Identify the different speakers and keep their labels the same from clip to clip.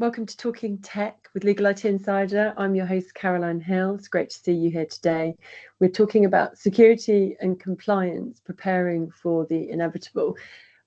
Speaker 1: Welcome to Talking Tech with Legal IT Insider. I'm your host, Caroline Hill. It's great to see you here today. We're talking about security and compliance, preparing for the inevitable.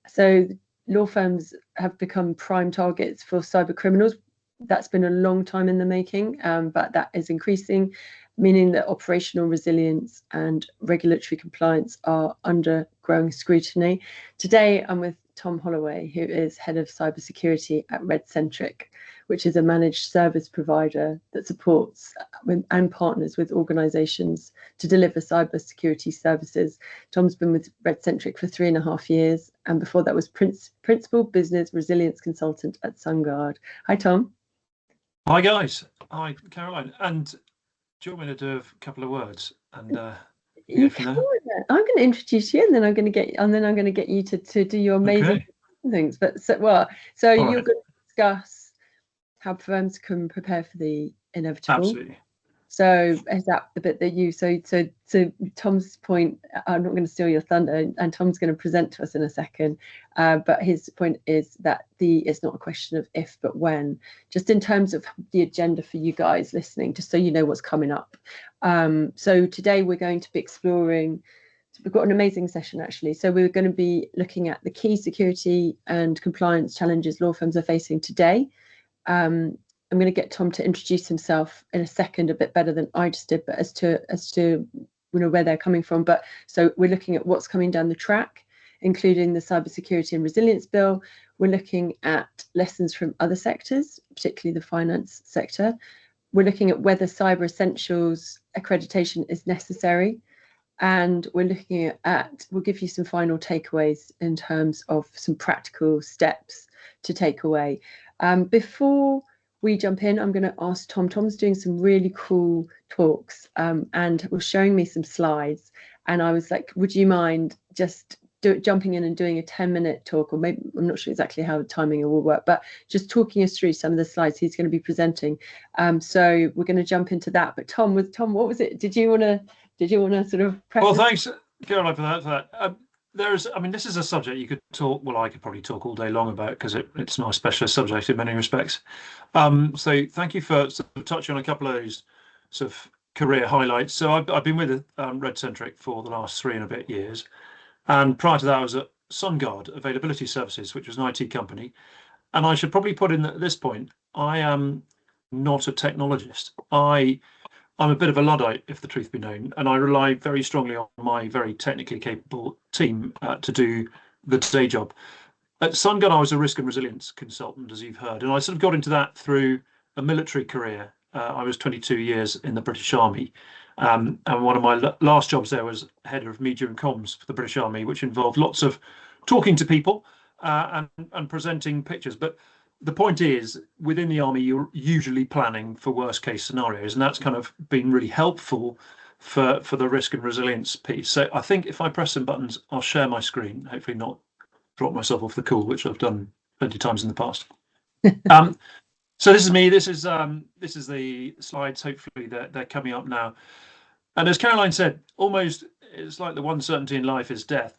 Speaker 1: So law firms have become prime targets for cyber criminals. That's been a long time in the making, but that is increasing, meaning that operational resilience and regulatory compliance are under growing scrutiny. Today, I'm with Tom Holloway, who is head of cybersecurity at Redcentric, which is a managed service provider that supports and partners with organizations to deliver cybersecurity services. Tom's been with Redcentric for 3.5 years, and before that was Principal Business Resilience Consultant at SunGard. Hi, Tom.
Speaker 2: Hi, guys. Hi, Caroline. And do you want me to do a couple of words? And
Speaker 1: you can. I'm going to introduce you, and then I'm going to get you to do your amazing things. But so you're going to discuss how firms can prepare for the inevitable.
Speaker 2: Absolutely.
Speaker 1: So is that the bit that you so Tom's point? I'm not going to steal your thunder, and Tom's going to present to us in a second. But his point is that it's not a question of if but when, just in terms of the agenda for you guys listening, just so you know what's coming up. So today we're going to be exploring. We've got an amazing session actually. So we're going to be looking at the key security and compliance challenges law firms are facing today. I'm going to get Tom to introduce himself in a second, a bit better than I just did, but as to where they're coming from. But so we're looking at what's coming down the track, including the Cybersecurity and Resilience Bill. We're looking at lessons from other sectors, particularly the finance sector. We're looking at whether Cyber Essentials accreditation is necessary. And we're looking we'll give you some final takeaways in terms of some practical steps to take away. Before we jump in, I'm going to ask Tom. Tom's doing some really cool talks and was showing me some slides. And I was like, would you mind just jumping in and doing a 10-minute talk, or maybe I'm not sure exactly how the timing will work, but just talking us through some of the slides he's going to be presenting. So we're going to jump into that. But Tom, what was it? Did you want to sort of
Speaker 2: preface? Well, thanks, Caroline, for that. This is a subject you could talk. Well, I could probably talk all day long about because it's my specialist subject in many respects. So thank you for sort of touching on a couple of those sort of career highlights. So I've been with Redcentric for the last 3 and a bit years, and prior to that I was at SunGard Availability Services, which was an IT company. And I should probably put in at this point, I am not a technologist. I'm a bit of a Luddite, if the truth be known, and I rely very strongly on my very technically capable team to do the day job. At SunGard, I was a risk and resilience consultant, as you've heard, and I sort of got into that through a military career. I was 22 years in the British Army, and one of my last jobs there was head of media and comms for the British Army, which involved lots of talking to people and presenting pictures. But the point is, within the army, you're usually planning for worst case scenarios, and that's kind of been really helpful for the risk and resilience piece. So I think if I press some buttons, I'll share my screen, hopefully not drop myself off the call, which I've done plenty of times in the past. So this is me. This is the slides. Hopefully they're coming up now. And as Caroline said, almost it's like the one certainty in life is death.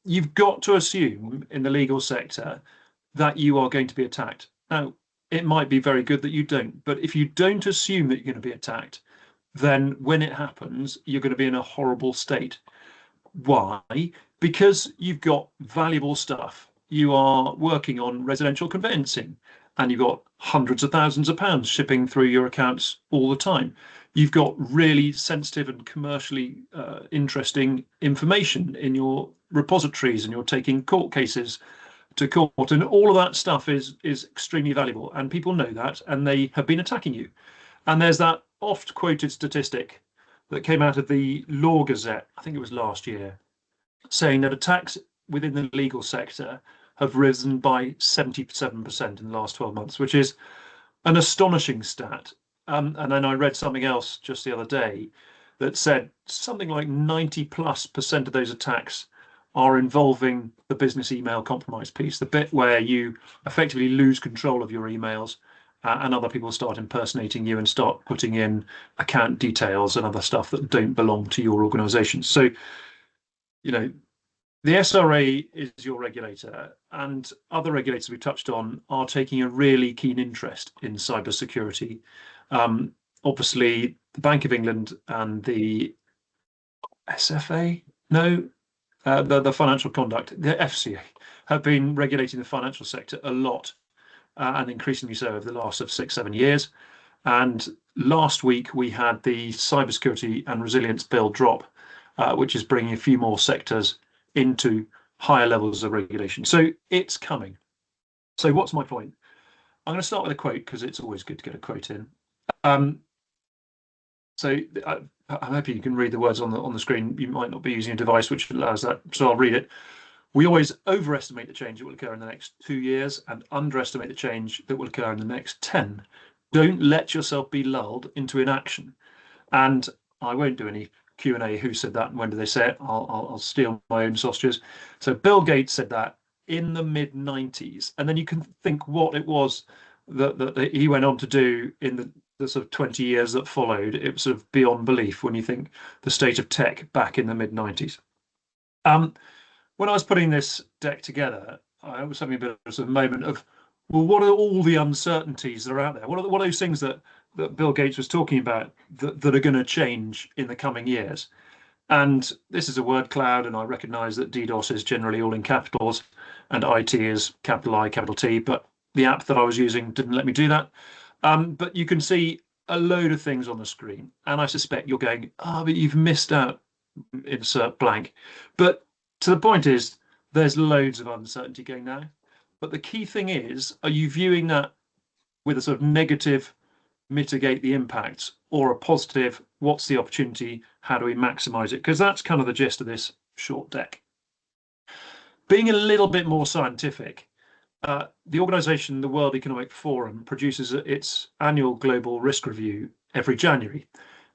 Speaker 2: You've got to assume in the legal sector that you are going to be attacked. Now, it might be very good that you don't, but if you don't assume that you're going to be attacked, then when it happens, you're going to be in a horrible state. Why? Because you've got valuable stuff. You are working on residential conveyancing, and you've got hundreds of thousands of pounds shipping through your accounts all the time. You've got really sensitive and commercially interesting information in your repositories, and you're taking court cases to court, and all of that stuff is extremely valuable, and people know that, and they have been attacking you. And there's that oft quoted statistic that came out of the Law Gazette, I think it was last year, saying that attacks within the legal sector have risen by 77% in the last 12 months, which is an astonishing stat. And then I read something else just the other day that said something like 90+% of those attacks are involving the business email compromise piece, the bit where you effectively lose control of your emails and other people start impersonating you and start putting in account details and other stuff that don't belong to your organization. So, The SRA is your regulator, and other regulators we've touched on are taking a really keen interest in cybersecurity. Obviously, the Bank of England and the SFA, no, the Financial Conduct, the FCA, have been regulating the financial sector a lot, and increasingly so over the last 6-7 years. And last week we had the Cybersecurity and Resilience Bill drop, which is bringing a few more sectors into higher levels of regulation. So it's coming. So what's my point? I'm going to start with a quote because it's always good to get a quote in. So I'm happy you can read the words on the screen. You might not be using a device which allows that, so I'll read it. We always overestimate the change that will occur in the next 2 years and underestimate the change that will occur in the next 10. Don't let yourself be lulled into inaction. And I won't do any Q&A who said that and when did they say it. I'll steal my own sausages. So Bill Gates said that in the mid-90s, and then you can think what it was that he went on to do in the sort of 20 years that followed. It was sort of beyond belief when you think the state of tech back in the mid-90s. When I was putting this deck together, I was having a bit of a sort of moment of, well, what are all the uncertainties that are out there? What are those things that Bill Gates was talking about that are going to change in the coming years? And this is a word cloud, and I recognize that DDoS is generally all in capitals and IT is capital I, capital T, but the app that I was using didn't let me do that. But you can see a load of things on the screen, and I suspect you're going, but you've missed out, insert blank. But to the point is, there's loads of uncertainty going now. But the key thing is, are you viewing that with a sort of negative, mitigate the impacts, or a positive, what's the opportunity, how do we maximize it? Because that's kind of the gist of this short deck. Being a little bit more scientific, the organization, the World Economic Forum, produces its annual global risk review every January.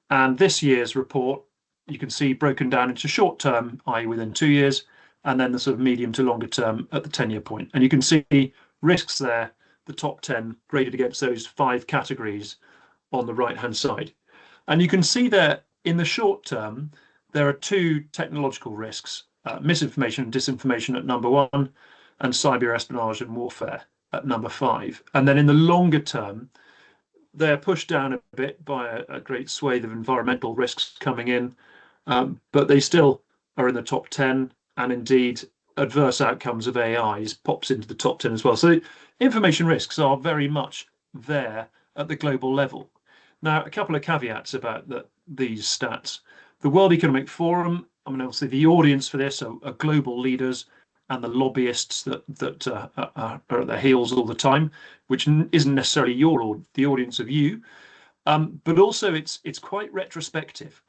Speaker 2: And this year's report, you can see broken down into short term, i.e. within 2 years, and then the sort of medium to longer term at the 10-year point. And you can see risks there, the top 10 graded against those 5 categories on the right-hand side. And you can see there in the short term, there are 2 technological risks, misinformation and disinformation at number 1, and cyber espionage and warfare at number 5. And then in the longer term, they're pushed down a bit by a great swathe of environmental risks coming in, but they still are in the top 10, and indeed adverse outcomes of AIs pops into the top 10 as well. So information risks are very much there at the global level. Now, a couple of caveats about these stats. The World Economic Forum, I mean, obviously the audience for this are global leaders and the lobbyists that are at their heels all the time, which isn't necessarily the audience of you, but also it's quite retrospective.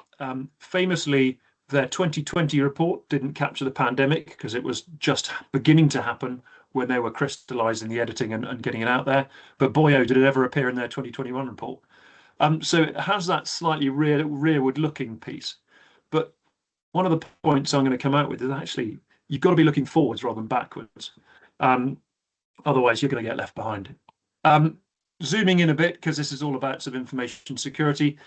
Speaker 2: Famously, their 2020 report didn't capture the pandemic because it was just beginning to happen when they were crystallizing the editing and getting it out there. But boy, oh, did it ever appear in their 2021 report. So it has that slightly rearward looking piece. But one of the points I'm going to come out with is actually you've got to be looking forwards rather than backwards. Otherwise, you're going to get left behind. Zooming in a bit, because this is all about sort of information security.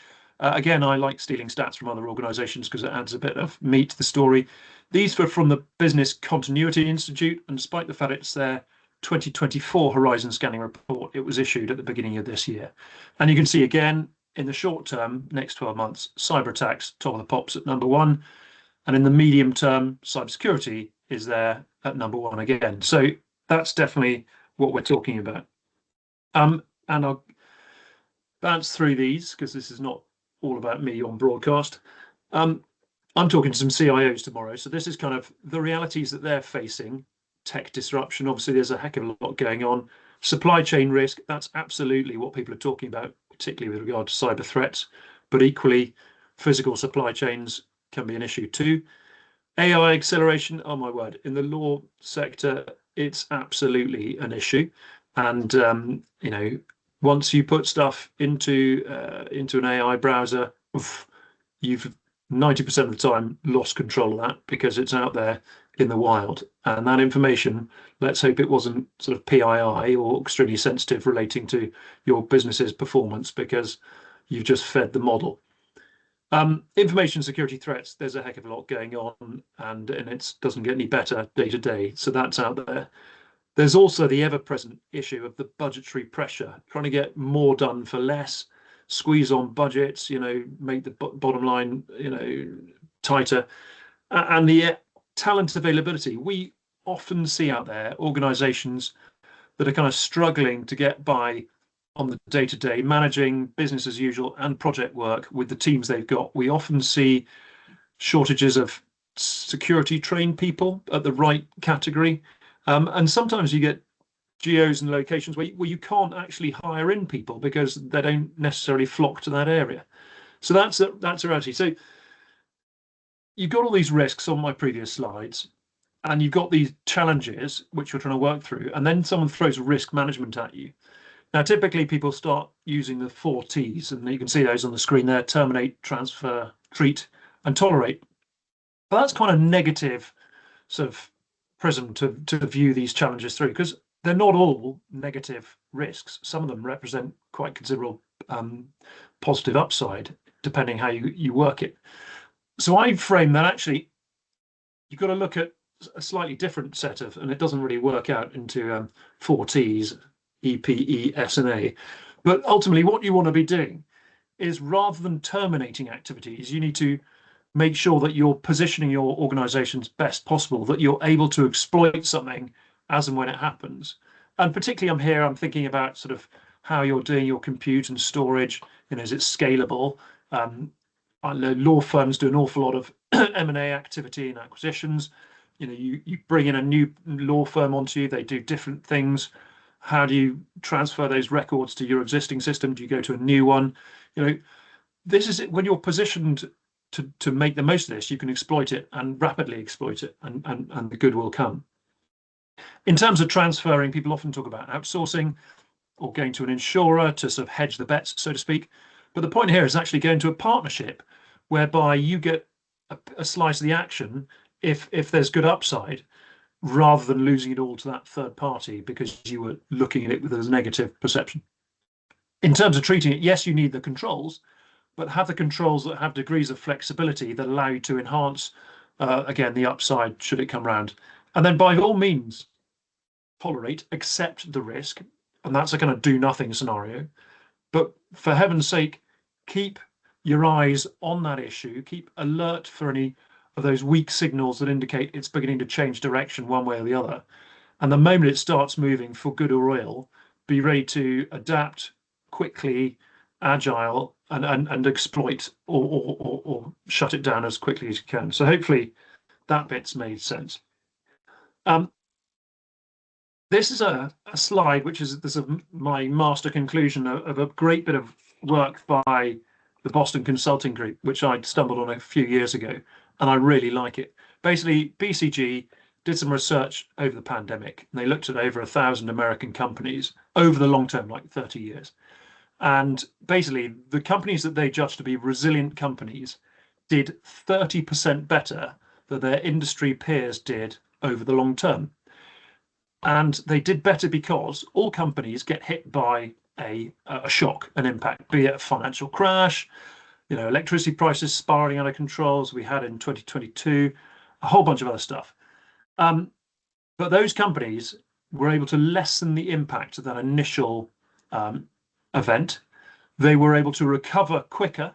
Speaker 2: Again, I like stealing stats from other organizations because it adds a bit of meat to the story. These were from the Business Continuity Institute, and despite the fact it's their 2024 Horizon Scanning Report, it was issued at the beginning of this year. And you can see again, in the short term, next 12 months, cyber attacks, top of the pops at number 1. And in the medium term, cybersecurity is there at number 1 again. So that's definitely what we're talking about. And I'll bounce through these because this is not all about me on broadcast. I'm talking to some CIOs tomorrow, so this is kind of the realities that they're facing. Tech disruption, obviously there's a heck of a lot going on. Supply chain risk, that's absolutely what people are talking about, particularly with regard to cyber threats, but equally physical supply chains can be an issue too. AI acceleration, oh my word, in the law sector, it's absolutely an issue. And you know, once you put stuff into an AI browser, you've 90% of the time lost control of that because it's out there in the wild. And that information, let's hope it wasn't sort of PII or extremely sensitive relating to your business's performance because you've just fed the model. Information security threats, there's a heck of a lot going on, and it doesn't get any better day to day. So that's out there. There's also the ever-present issue of the budgetary pressure, trying to get more done for less, squeeze on budgets, make the bottom line, tighter, and the talent availability. We often see out there organizations that are kind of struggling to get by on the day-to-day, managing business as usual and project work with the teams they've got. We often see shortages of security trained people at the right category. And sometimes you get geos and locations where you can't actually hire in people because they don't necessarily flock to that area. So that's a reality. So you've got all these risks on my previous slides, and you've got these challenges which you're trying to work through, and then someone throws risk management at you. Now, typically people start using the 4 T's, and you can see those on the screen there: terminate, transfer, treat, and tolerate. But that's quite a negative sort of prism to view these challenges through, because they're not all negative risks. Some of them represent quite considerable positive upside, depending how you work it. So I frame that actually you've got to look at a slightly different set of, and it doesn't really work out into 4 T's, E, P, E, S, and A. But ultimately, what you want to be doing is, rather than terminating activities, you need to make sure that you're positioning your organization's best possible, that you're able to exploit something as and when it happens. And particularly I'm thinking about sort of how you're doing your compute and storage. Is it scalable? I know law firms do an awful lot of M&A activity and acquisitions. You bring in a new law firm onto you, they do different things. How do you transfer those records to your existing system? Do you go to a new one? This is it. When you're positioned to make the most of this, you can exploit it and rapidly exploit it, and the good will come. In terms of transferring, people often talk about outsourcing or going to an insurer to sort of hedge the bets, so to speak. But the point here is actually going to a partnership whereby you get a slice of the action if there's good upside, rather than losing it all to that third party because you were looking at it with a negative perception. In terms of treating it, yes, you need the controls, but have the controls that have degrees of flexibility that allow you to enhance, again, the upside should it come round. And then by all means, tolerate, accept the risk, and that's a kind of do nothing scenario. But for heaven's sake, keep your eyes on that issue, keep alert for any of those weak signals that indicate it's beginning to change direction one way or the other. And the moment it starts moving for good or ill, be ready to adapt quickly, agile, and exploit or shut it down as quickly as you can. So hopefully that bit's made sense. This is a slide which is my master conclusion of a great bit of work by the Boston Consulting Group, which I stumbled on a few years ago, and I really like it. Basically, BCG did some research over the pandemic, and they looked at over 1,000 American companies over the long term, like 30 years. And basically, the companies that they judged to be resilient companies did 30% better than their industry peers did over the long term. And they did better because all companies get hit by a shock, an impact, be it a financial crash, electricity prices spiraling out of control, as we had in 2022, a whole bunch of other stuff. But those companies were able to lessen the impact of that initial event. They were able to recover quicker,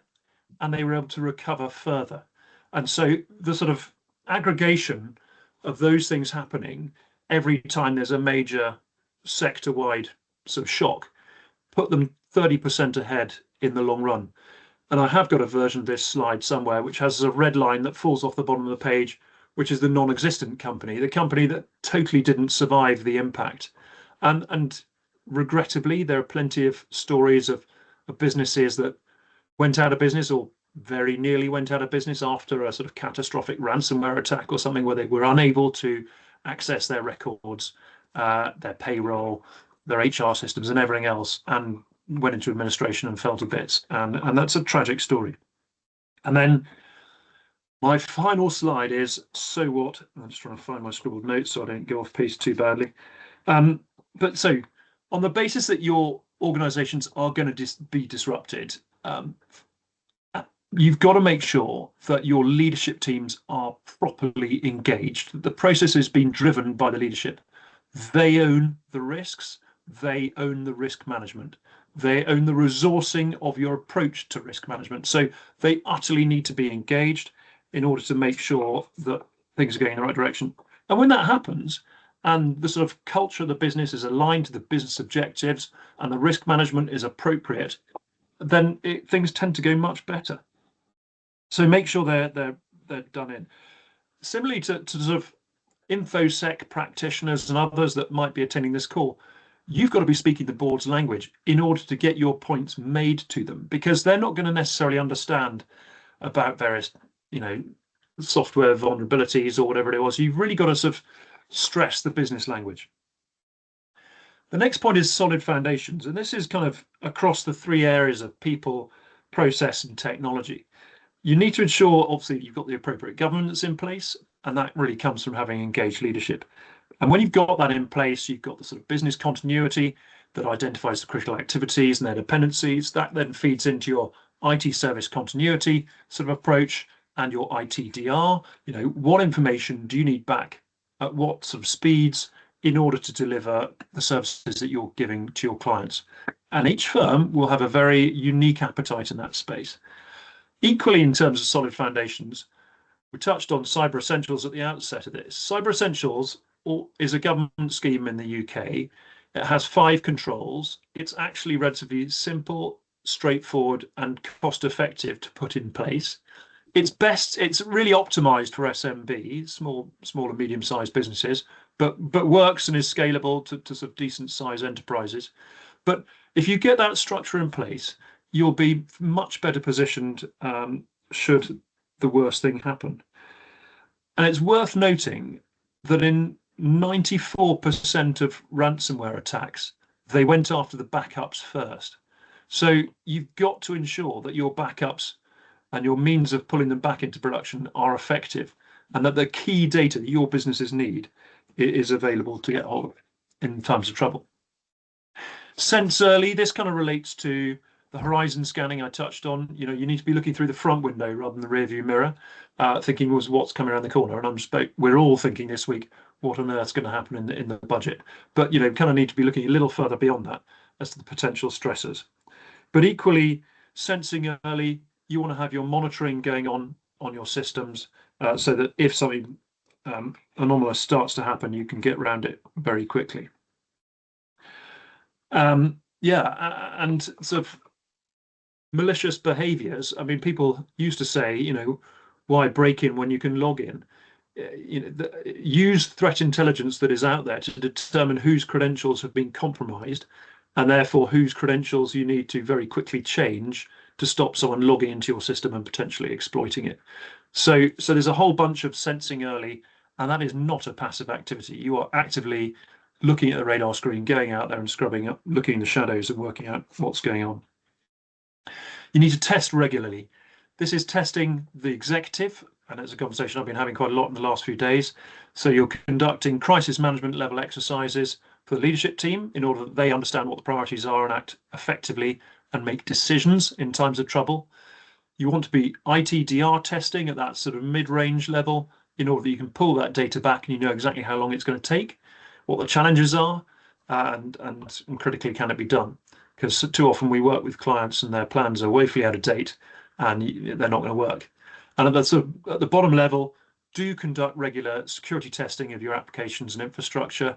Speaker 2: and they were able to recover further. And so the sort of aggregation of those things happening every time there's a major sector-wide sort of shock put them 30% ahead in the long run. And I have got a version of this slide somewhere which has a red line that falls off the bottom of the page, which is the non-existent company, the company that totally didn't survive the impact. And regrettably, there are plenty of stories of businesses that went out of business or very nearly went out of business after a sort of catastrophic ransomware attack or something, where they were unable to access their records, their payroll, their HR systems and everything else, and went into administration and fell to bits. And that's a tragic story. And then my final slide is, so what? I'm just trying to find my scribbled notes so I don't go off piece too badly. But so on the basis that your organizations are going to be disrupted, you've got to make sure that your leadership teams are properly engaged, that the process is being driven by the leadership. They own the risks, they own the risk management, they own the resourcing of your approach to risk management. So they utterly need to be engaged in order to make sure that things are going in the right direction. And when that happens, and the sort of culture of the business is aligned to the business objectives and the risk management is appropriate, then things tend to go much better. So make sure they're done in. Similarly to sort of InfoSec practitioners and others that might be attending this call, you've got to be speaking the board's language in order to get your points made to them, because they're not going to necessarily understand about various, software vulnerabilities or whatever it was. You've really got to sort of stress the business language. The next point is solid foundations, and this is kind of across the three areas of people, process, and technology. You need to ensure, obviously, you've got the appropriate governance in place, and that really comes from having engaged leadership. And when you've got that in place, you've got the sort of business continuity that identifies the critical activities and their dependencies. That then feeds into your IT service continuity sort of approach and your ITDR. What information do you need back at what sort of speeds in order to deliver the services that you're giving to your clients? And each firm will have a very unique appetite in that space. Equally, in terms of solid foundations, we touched on Cyber Essentials at the outset of this. Cyber Essentials is a government scheme in the UK. It has 5 controls. It's actually relatively simple, straightforward, and cost-effective to put in place. It's really optimized for SMB, small and medium-sized businesses, but works and is scalable to sort of decent-sized enterprises. But if you get that structure in place, you'll be much better positioned should the worst thing happen. And it's worth noting that in 94% of ransomware attacks, they went after the backups first. So you've got to ensure that your backups and your means of pulling them back into production are effective, and that the key data that your businesses need is available to get hold of in times of trouble. Sense early, this kind of relates to the horizon scanning I touched on. You need to be looking through the front window rather than the rear view mirror, thinking what's coming around the corner. And we're all thinking this week, what on earth's going to happen in the budget? But kind of need to be looking a little further beyond that as to the potential stressors. But equally, sensing early, you want to have your monitoring going on your systems, so that if something anomalous starts to happen, you can get around it very quickly. And sort of malicious behaviors. I mean, people used to say, why break in when you can log in? Use threat intelligence that is out there to determine whose credentials have been compromised, and therefore whose credentials you need to very quickly change to stop someone logging into your system and potentially exploiting it. So there's a whole bunch of sensing early, and that is not a passive activity. You are actively looking at the radar screen, going out there and scrubbing up, looking in the shadows and working out what's going on. You need to test regularly. This is testing the executive, and it's a conversation I've been having quite a lot in the last few days. So you're conducting crisis management level exercises for the leadership team in order that they understand what the priorities are and act effectively and make decisions in times of trouble. You want to be ITDR testing at that sort of mid-range level in order that you can pull that data back and you know exactly how long it's going to take, what the challenges are, and critically, can it be done? Because too often we work with clients and their plans are woefully out of date and they're not going to work. And at the bottom level, do conduct regular security testing of your applications and infrastructure,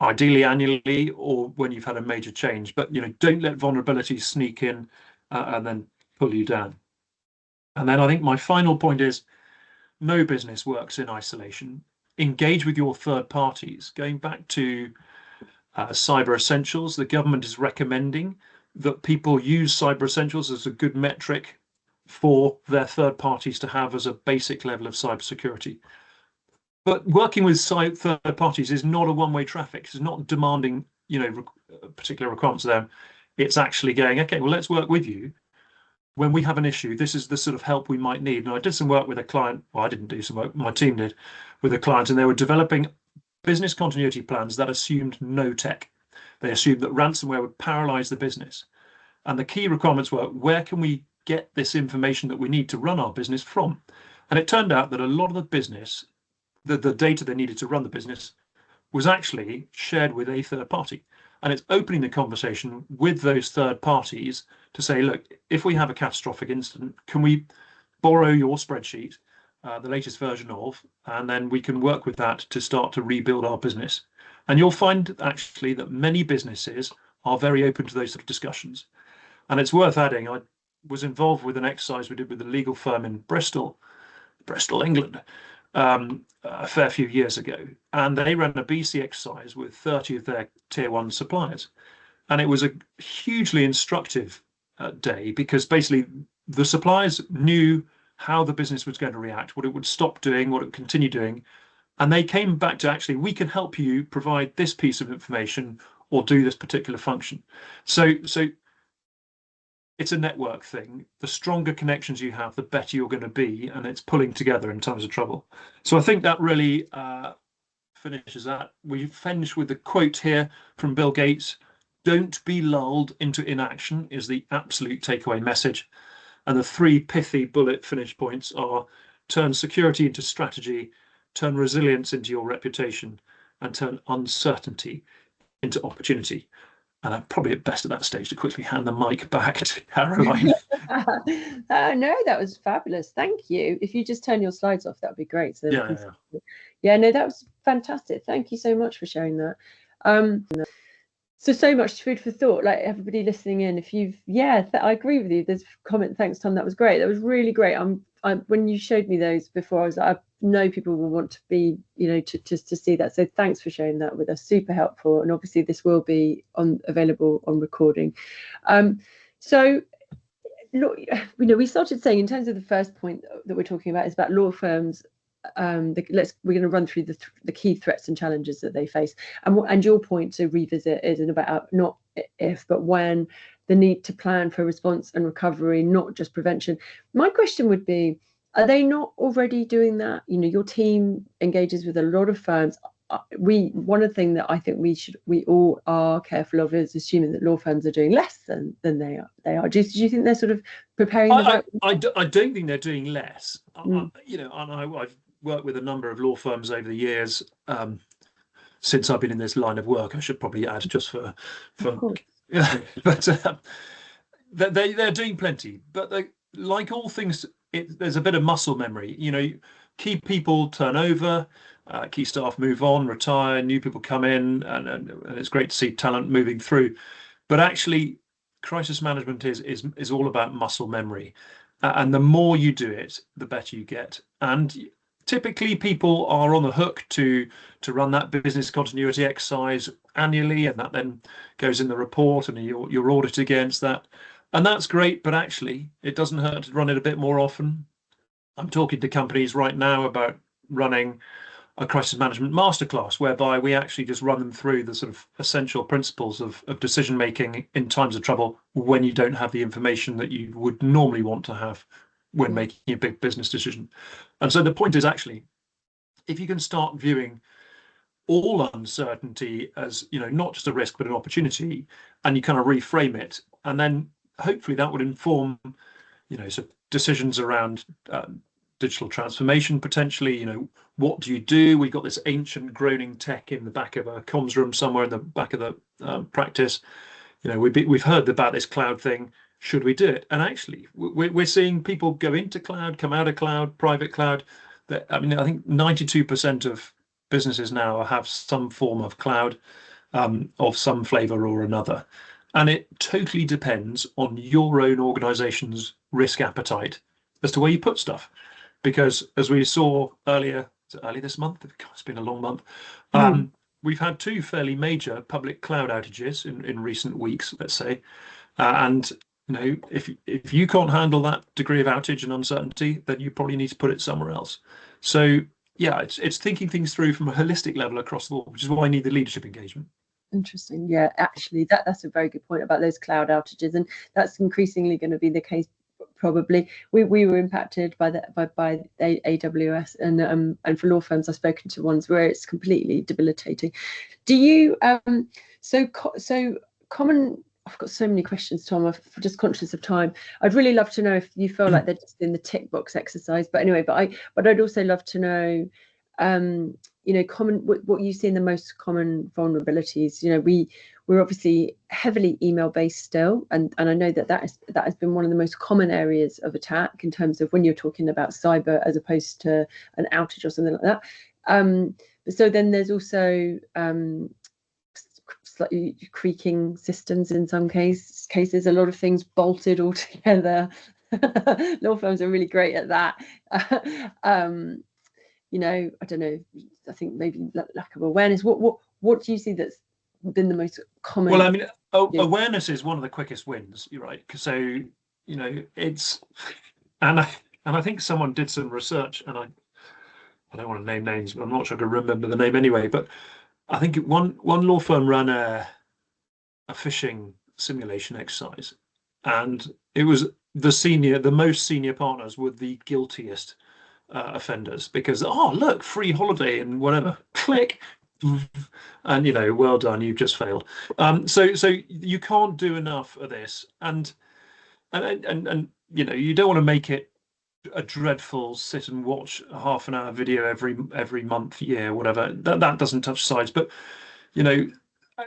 Speaker 2: ideally annually or when you've had a major change. But don't let vulnerabilities sneak in and then pull you down. And then I think my final point is, no business works in isolation. Engage with your third parties. Going back to Cyber Essentials, the government is recommending that people use Cyber Essentials as a good metric for their third parties to have as a basic level of cybersecurity. But working with third parties is not a one-way traffic. It's not demanding, particular requirements of them. It's actually going, okay, well, let's work with you. When we have an issue, this is the sort of help we might need. And I did some work with a client. Well, I didn't do some work, my team did, with a client, and they were developing business continuity plans that assumed no tech. They assumed that ransomware would paralyze the business. And the key requirements were, where can we get this information that we need to run our business from? And it turned out that a lot of the business, the data they needed to run the business, was actually shared with a third party. And it's opening the conversation with those third parties to say, look, if we have a catastrophic incident, can we borrow your spreadsheet, the latest version of, and then we can work with that to start to rebuild our business. And you'll find actually that many businesses are very open to those sort of discussions. And it's worth adding, I was involved with an exercise we did with a legal firm in Bristol, England, a fair few years ago. And they ran a BC exercise with 30 of their tier one suppliers. And it was a hugely instructive day, because basically the suppliers knew how the business was going to react, what it would stop doing, what it would continue doing. And they came back to, actually, we can help you provide this piece of information or do this particular function. So it's a network thing. The stronger connections you have, the better you're going to be, and it's pulling together in times of trouble. So I think that really finishes that. We finish with the quote here from Bill Gates: "Don't be lulled into inaction," is the absolute takeaway message. And the three pithy bullet finish points are: turn security into strategy, turn resilience into your reputation, and turn uncertainty into opportunity. And I'm probably at best at that stage to quickly hand the mic back to Caroline.
Speaker 1: No, that was fabulous. Thank you. If you just turn your slides off, that would be great. So
Speaker 2: Yeah,
Speaker 1: no, that was fantastic. Thank you so much for sharing that. So much food for thought. Like, everybody listening in, if you've, I agree with you. There's a comment. Thanks, Tom. That was great. That was really great. When you showed me those before, I was like, I know people will want to be, to see that. So thanks for sharing that with us. Super helpful. And obviously this will be available on recording. So look, we started saying, in terms of the first point that we're talking about is about law firms. We're going to run through the key threats and challenges that they face, and your point to revisit isn't about not if but when, the need to plan for response and recovery, not just prevention. My question would be, are they not already doing that? Your team engages with a lot of firms. One of the things that I think we all are careful of is assuming that law firms are doing less than they are. Do you think they're sort of preparing the right?
Speaker 2: I don't think they're doing less. And I've worked with a number of law firms over the years. Since I've been in this line of work, I should probably add, just for but they're doing plenty. But like all things, there's a bit of muscle memory. Key people turn over, key staff move on, retire, new people come in, and it's great to see talent moving through. But actually, crisis management is all about muscle memory, and the more you do it, the better you get. And typically, people are on the hook to run that business continuity exercise annually, and that then goes in the report, and you're audited against that. And that's great, but actually, it doesn't hurt to run it a bit more often. I'm talking to companies right now about running a crisis management masterclass, whereby we actually just run them through the sort of essential principles of decision making in times of trouble, when you don't have the information that you would normally want to have when making a big business decision. And so the point is, actually, if you can start viewing all uncertainty as, not just a risk but an opportunity, and you kind of reframe it, and then hopefully that would inform, so decisions around digital transformation potentially. What do you do? We've got this ancient groaning tech in the back of a comms room somewhere in the back of the practice. We've heard about this cloud thing. Should we do it? And actually, we're seeing people go into cloud, come out of cloud, private cloud. I think 92% of businesses now have some form of cloud of some flavor or another. And it totally depends on your own organization's risk appetite as to where you put stuff. Because as we saw earlier this month, it's been a long month, we've had two fairly major public cloud outages in recent weeks, let's say. And if you can't handle that degree of outage and uncertainty, then you probably need to put it somewhere else. So yeah, it's thinking things through from a holistic level across the board, which is why I need the leadership engagement.
Speaker 1: Interesting. Yeah, actually, that's a very good point about those cloud outages, and that's increasingly going to be the case. Probably we were impacted by AWS, and for law firms, I've spoken to ones where it's completely debilitating. Do you so common I've got so many questions, Tom. I'm just conscious of time. I'd really love to know if you feel like they're just in the tick box exercise. But anyway, but I'd also love to know, what you see in the most common vulnerabilities. We're obviously heavily email based still, and I know that has been one of the most common areas of attack in terms of when you're talking about cyber as opposed to an outage or something like that. So then there's also slightly creaking systems in some cases, a lot of things bolted all together. Law firms are really great at that. I don't know, I think maybe lack of awareness. What do you see that's been the most common?
Speaker 2: Well, I mean, awareness is one of the quickest wins. You're right. So, it's, and I think someone did some research, and I don't want to name names, but I'm not sure I can remember the name anyway. But I think one law firm ran a phishing simulation exercise, and it was the most senior partners were the guiltiest offenders, because look, free holiday and whatever, click, and well done, you've just failed. So you can't do enough of this, and you don't want to make it a dreadful sit and watch a half an hour video every month, year, whatever. That doesn't touch sides, but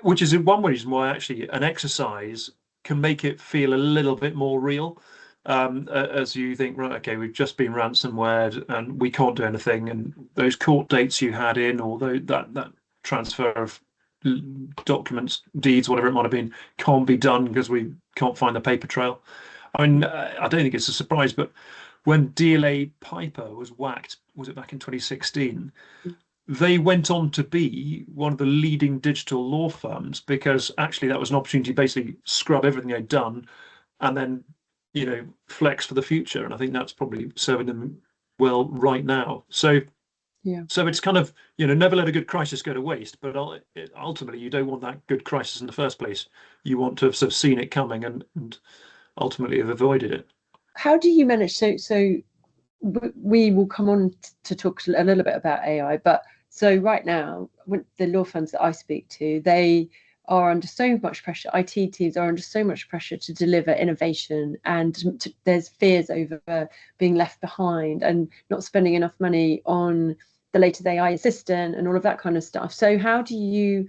Speaker 2: which is one reason why actually an exercise can make it feel a little bit more real. As you think, right, okay, we've just been ransomware and we can't do anything, and those court dates you had in, although that transfer of documents, deeds, whatever it might have been, can't be done because we can't find the paper trail. I mean, I don't think it's a surprise, but when DLA Piper was whacked, was it back in 2016? They went on to be one of the leading digital law firms, because actually that was an opportunity to basically scrub everything they'd done and then, flex for the future. And I think that's probably serving them well right now. So,
Speaker 1: yeah.
Speaker 2: So it's kind of, never let a good crisis go to waste. But ultimately, you don't want that good crisis in the first place. You want to have sort of seen it coming and ultimately have avoided it.
Speaker 1: How do you manage? So we will come on to talk a little bit about AI, but so right now, the law firms that I speak to, they are under so much pressure. IT teams are under so much pressure to deliver innovation, and there's fears over being left behind and not spending enough money on the latest AI assistant and all of that kind of stuff. So how do you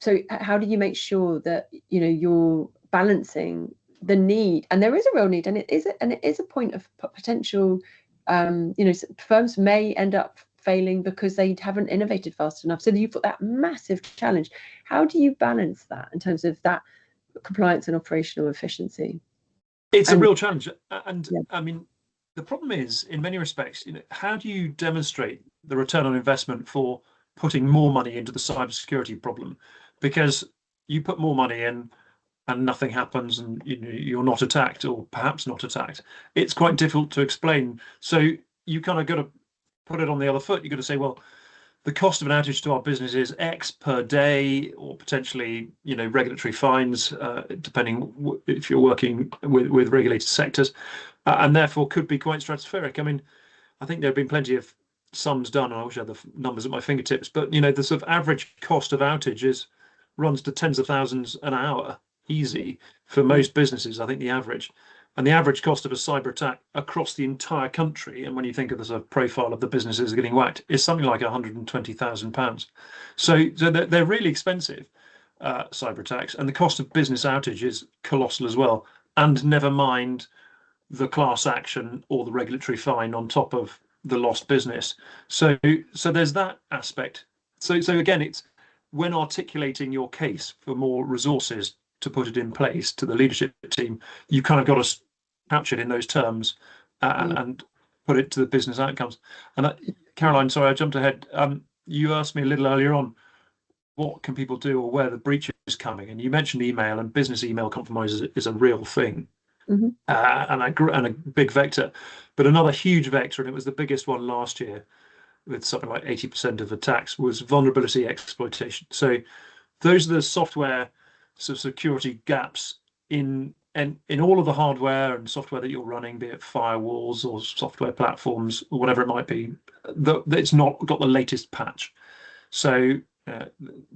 Speaker 1: make sure that you're balancing the need, and there is a real need, and it is a point of potential. Firms may end up failing because they haven't innovated fast enough. So you've got that massive challenge. How do you balance that in terms of that compliance and operational efficiency?
Speaker 2: It's a real challenge, and
Speaker 1: yeah.
Speaker 2: I mean, the problem is, in many respects, how do you demonstrate the return on investment for putting more money into the cybersecurity problem? Because you put more money in and nothing happens, and you're not attacked, or perhaps not attacked. It's quite difficult to explain. So you kind of got to put it on the other foot. You've got to say, well, the cost of an outage to our business is X per day, or potentially, regulatory fines, depending if you're working with regulated sectors, and therefore could be quite stratospheric. I mean, I think there have been plenty of sums done, and I wish I had the numbers at my fingertips, but the sort of average cost of outages runs to tens of thousands an hour, easy for most businesses. I think the average. And the average cost of a cyber attack across the entire country, and when you think of the sort of profile of the businesses getting whacked, is something like £120,000. So they're really expensive, cyber attacks, and the cost of business outage is colossal as well. And never mind the class action or the regulatory fine on top of the lost business. So there's that aspect. So again, it's when articulating your case for more resources to put it in place to the leadership team, you kind of got to couch it in those terms and put it to the business outcomes. And Caroline, sorry, I jumped ahead. You asked me a little earlier on, what can people do or where the breach is coming? And you mentioned email, and business email compromise is a real thing, and a big vector. But another huge vector, and it was the biggest one last year, with something like 80% of attacks, was vulnerability exploitation. So those are the software security gaps in all of the hardware and software that you're running, be it firewalls or software platforms or whatever it might be, that it's not got the latest patch. So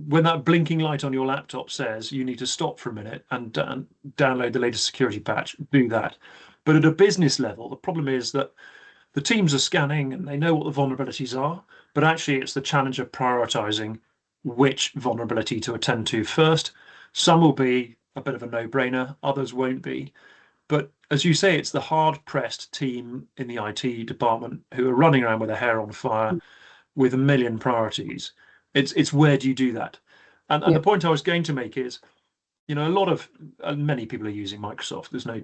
Speaker 2: when that blinking light on your laptop says you need to stop for a minute and download the latest security patch, do that. But at a business level, the problem is that the teams are scanning and they know what the vulnerabilities are, but actually it's the challenge of prioritizing which vulnerability to attend to first. Some will be a bit of a no-brainer, others won't be. But as you say, it's the hard-pressed team in the IT department who are running around with their hair on fire with a million priorities. It's where do you do that? And the point I was going to make is, a lot of many people are using Microsoft. There's no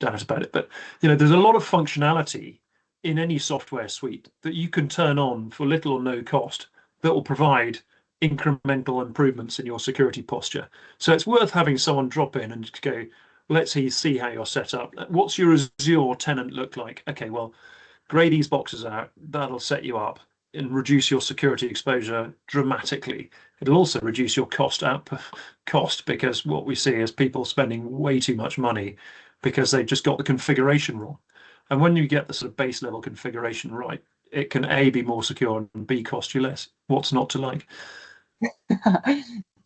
Speaker 2: doubt about it. But there's a lot of functionality in any software suite that you can turn on for little or no cost that will provide incremental improvements in your security posture. So it's worth having someone drop in and go, let's see how you're set up. What's your Azure tenant look like? Okay, well, grey these boxes out. That'll set you up and reduce your security exposure dramatically. It'll also reduce your cost because what we see is people spending way too much money because they've just got the configuration wrong. And when you get the sort of base level configuration right, it can A, be more secure, and B, cost you less. What's not to like?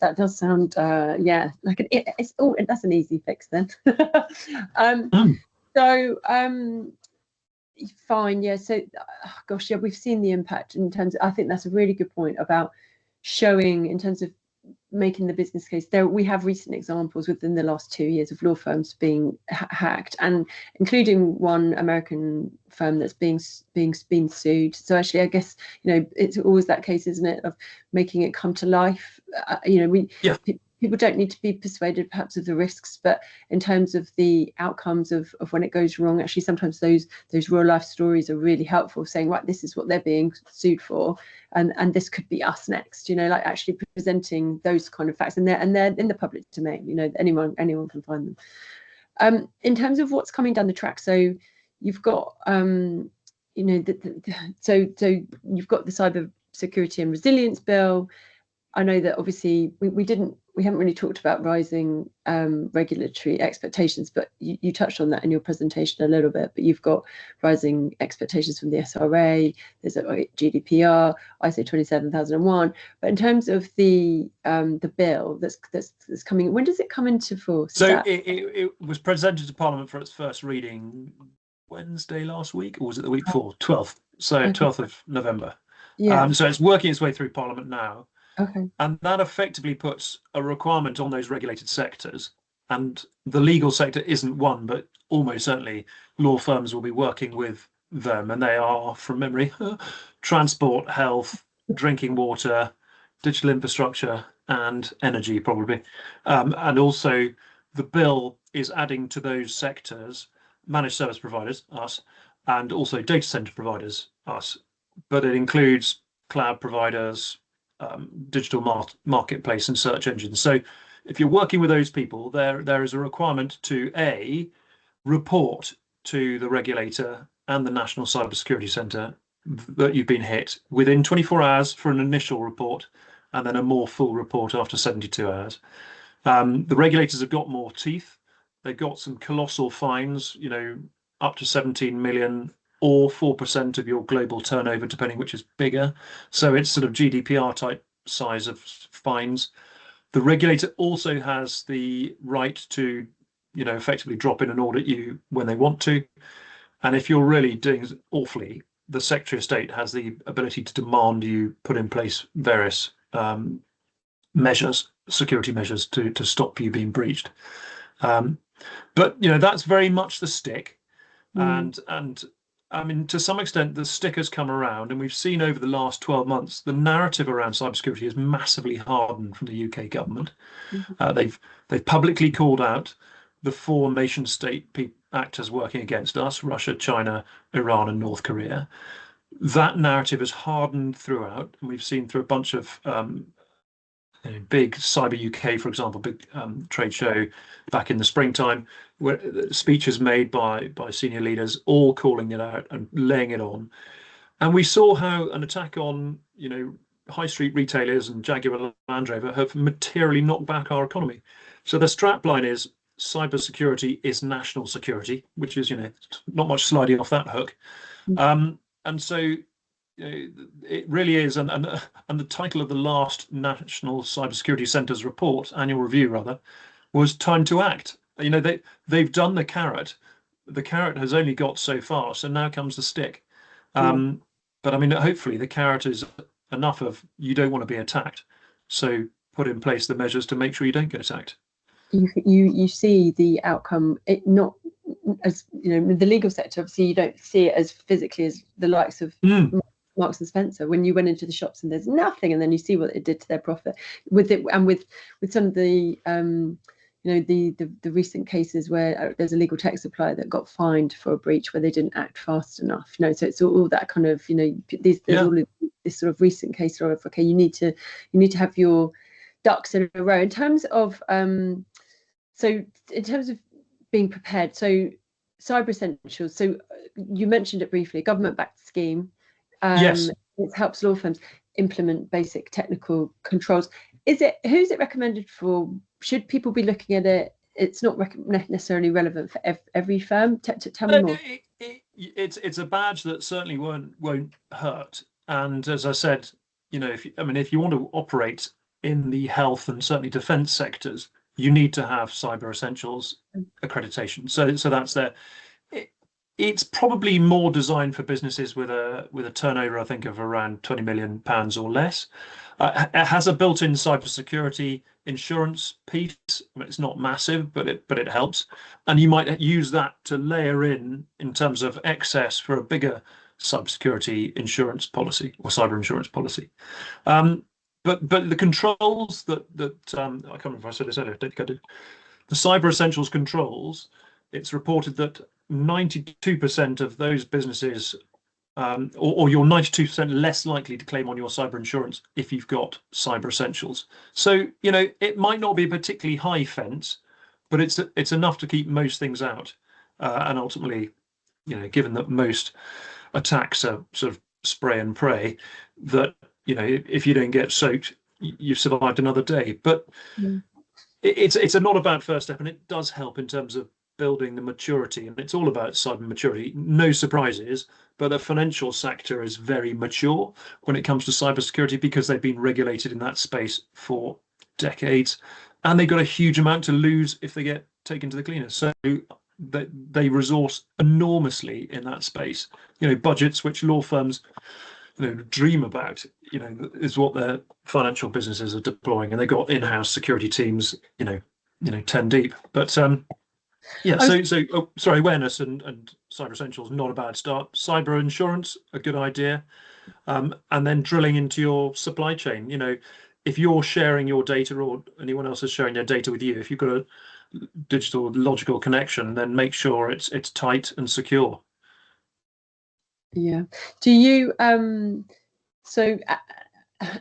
Speaker 1: That does sound, like that's an easy fix then. Fine, yeah. So, gosh, yeah, we've seen the impact in terms of, I think that's a really good point about showing in terms of making the business case. We have recent examples within the last 2 years of law firms being hacked, and including one American firm that's being sued. So actually, I guess it's always that case, isn't it, of making it come to life. People don't need to be persuaded perhaps of the risks, but in terms of the outcomes of when it goes wrong, actually sometimes those real life stories are really helpful, saying, right, this is what they're being sued for, and this could be us next, like actually presenting those kind of facts, and they're in the public domain, anyone can find them. In terms of what's coming down the track, so you've got so you've got the Cyber Security and Resilience Bill. I know that obviously we haven't really talked about rising regulatory expectations, but you touched on that in your presentation a little bit. But you've got rising expectations from the SRA. There's a GDPR, ISO 27001. But in terms of the bill that's coming, when does it come into force?
Speaker 2: So it was presented to Parliament for its first reading Wednesday last week, or was it the week before? 12th. So okay. 12th of November. Yeah. So it's working its way through Parliament now.
Speaker 1: Okay.
Speaker 2: And that effectively puts a requirement on those regulated sectors. And the legal sector isn't one, but almost certainly law firms will be working with them. And they are, from memory, transport, health, drinking water, digital infrastructure, and energy, probably. And also, the bill is adding to those sectors managed service providers, us, and also data center providers, us. But it includes cloud providers, digital marketplace and search engines. So if you're working with those people, there is a requirement to report to the regulator and the National Cybersecurity Centre that you've been hit within 24 hours for an initial report, and then a more full report after 72 hours. The regulators have got more teeth. They've got some colossal fines, up to 17 million or 4% of your global turnover, depending which is bigger. So it's sort of GDPR type size of fines. The regulator also has the right to, effectively drop in and audit you when they want to. And if you're really doing awfully, the Secretary of State has the ability to demand you put in place various security measures to stop you being breached. But that's very much the stick. And I mean, to some extent, the stick has come around, and we've seen over the last 12 months, the narrative around cybersecurity is massively hardened from the UK government. They've publicly called out the 4 nation-state actors working against us: Russia, China, Iran, and North Korea. That narrative has hardened throughout, and we've seen through a bunch of big Cyber UK, for example, big trade show back in the springtime, where speeches made by senior leaders all calling it out and laying it on. And we saw how an attack on high street retailers and Jaguar Land Rover have materially knocked back our economy. So the strapline is cybersecurity is national security, which is not much sliding off that hook. And so it really is, and the title of the last National Cybersecurity Centre's report, annual review rather, was time to act. They've done the carrot. The carrot has only got so far, so now comes the stick. But I mean, hopefully the carrot is enough of you don't want to be attacked, so put in place the measures to make sure you don't get attacked.
Speaker 1: You see the outcome, it not as the legal sector, obviously you don't see it as physically as the likes of Marks and Spencer, when you went into the shops and there's nothing, and then you see what it did to their profit with it. And with some of the the recent cases where there's a legal tech supplier that got fined for a breach where they didn't act fast enough. So it's all that kind of there's all of this sort of recent case of, okay, you need to have your ducks in a row in terms of so in terms of being prepared. So Cyber Essentials, so you mentioned it briefly, government-backed scheme.
Speaker 2: Yes.
Speaker 1: It helps law firms implement basic technical controls. Who's it recommended for? Should people be looking at it? It's not necessarily relevant for every firm. Tell me more.
Speaker 2: It's a badge that certainly won't hurt. And as I said, if you want to operate in the health and certainly defence sectors, you need to have Cyber Essentials accreditation. So that's there. It's probably more designed for businesses with a turnover, I think, of around £20 million or less. It has a built-in cybersecurity insurance piece. It's not massive, but it helps. And you might use that to layer in terms of excess for a bigger cybersecurity insurance policy or cyber insurance policy. But the controls that I can't remember if I said this earlier, I don't think I did. The Cyber Essentials controls, it's reported that 92% of those businesses, or you're 92% less likely to claim on your cyber insurance if you've got Cyber Essentials. So, it might not be a particularly high fence, but it's enough to keep most things out. And ultimately, given that most attacks are sort of spray and pray, that if you don't get soaked, you've survived another day. But it's not a bad first step, and it does help in terms of building the maturity, and it's all about cyber maturity. No surprises, but the financial sector is very mature when it comes to cybersecurity because they've been regulated in that space for decades, and they've got a huge amount to lose if they get taken to the cleaners. So they resource enormously in that space. Budgets which law firms dream about, is what their financial businesses are deploying, and they've got in-house security teams, 10 deep. But awareness and Cyber Essentials, not a bad start. Cyber insurance, a good idea. And then drilling into your supply chain. If you're sharing your data or anyone else is sharing their data with you, if you've got a digital logical connection, then make sure it's tight and secure.
Speaker 1: Yeah. Do you so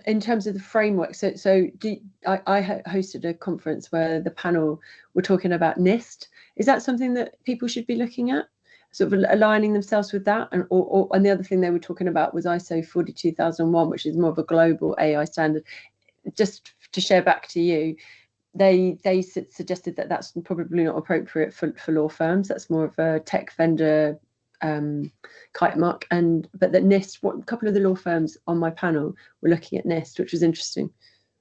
Speaker 1: in terms of the framework, I hosted a conference where the panel were talking about NIST. Is that something that people should be looking at, sort of aligning themselves with that? And the other thing they were talking about was ISO 42001, which is more of a global AI standard. Just to share back to you, they suggested that that's probably not appropriate for law firms. That's more of a tech vendor kite mark, but that NIST, a couple of the law firms on my panel were looking at NIST, which was interesting.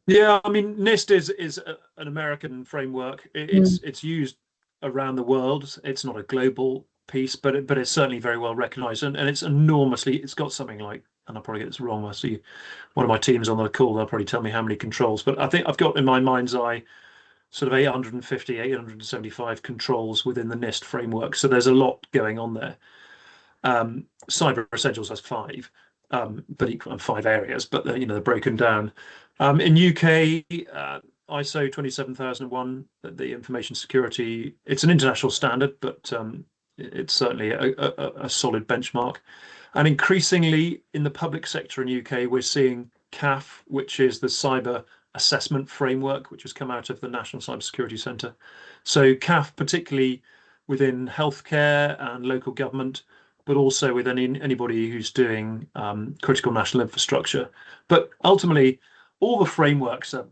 Speaker 2: Yeah, I mean, NIST is an American framework. It's used around the world. It's not a global piece, but it's certainly very well recognized, and it's enormously. It's got something like, and I'll probably get this wrong. I see one of my teams on the call. They'll probably tell me how many controls, but I think I've got in my mind's eye sort of 850, 875 controls within the NIST framework. So there's a lot going on there. Cyber Essentials has 5, but equal 5 areas, but they're broken down. In UK, ISO 27001, the information security, it's an international standard, but it's certainly a solid benchmark. And increasingly in the public sector in UK, we're seeing CAF, which is the cyber assessment framework, which has come out of the National Cybersecurity Centre. So CAF, particularly within healthcare and local government, but also with anybody who's doing critical national infrastructure. But ultimately, all the frameworks are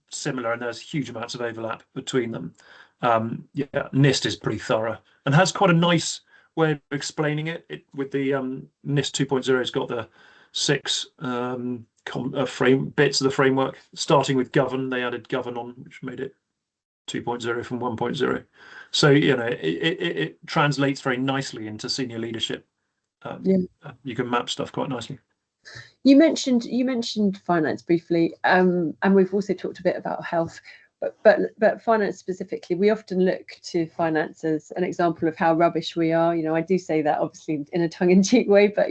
Speaker 2: similar, and there's huge amounts of overlap between them. NIST is pretty thorough and has quite a nice way of explaining it. With the NIST 2.0, it's got the six frame bits of the framework, starting with govern. They added govern on, which made it 2.0 from 1.0. So it translates very nicely into senior leadership.
Speaker 1: Yeah.
Speaker 2: You can map stuff quite nicely.
Speaker 1: You mentioned finance briefly, and we've also talked a bit about health, but finance specifically, we often look to finance as an example of how rubbish we are. I do say that obviously in a tongue-in-cheek way, but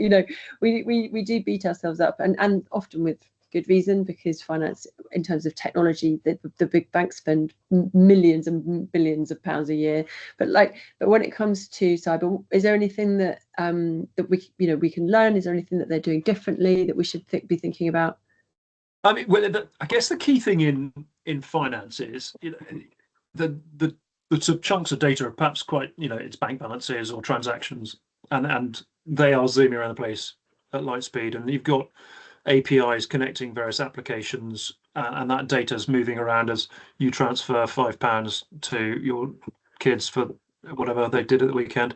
Speaker 1: we do beat ourselves up, and often with good reason, because finance, in terms of technology, the big banks spend millions and billions of pounds a year. But when it comes to cyber, is there anything that we can learn? Is there anything that they're doing differently that we should be thinking about?
Speaker 2: I mean, well, I guess the key thing in finance is the sort of chunks of data are perhaps quite, it's bank balances or transactions, and they are zooming around the place at light speed, and you've got APIs connecting various applications, and that data is moving around as you transfer £5 to your kids for whatever they did at the weekend,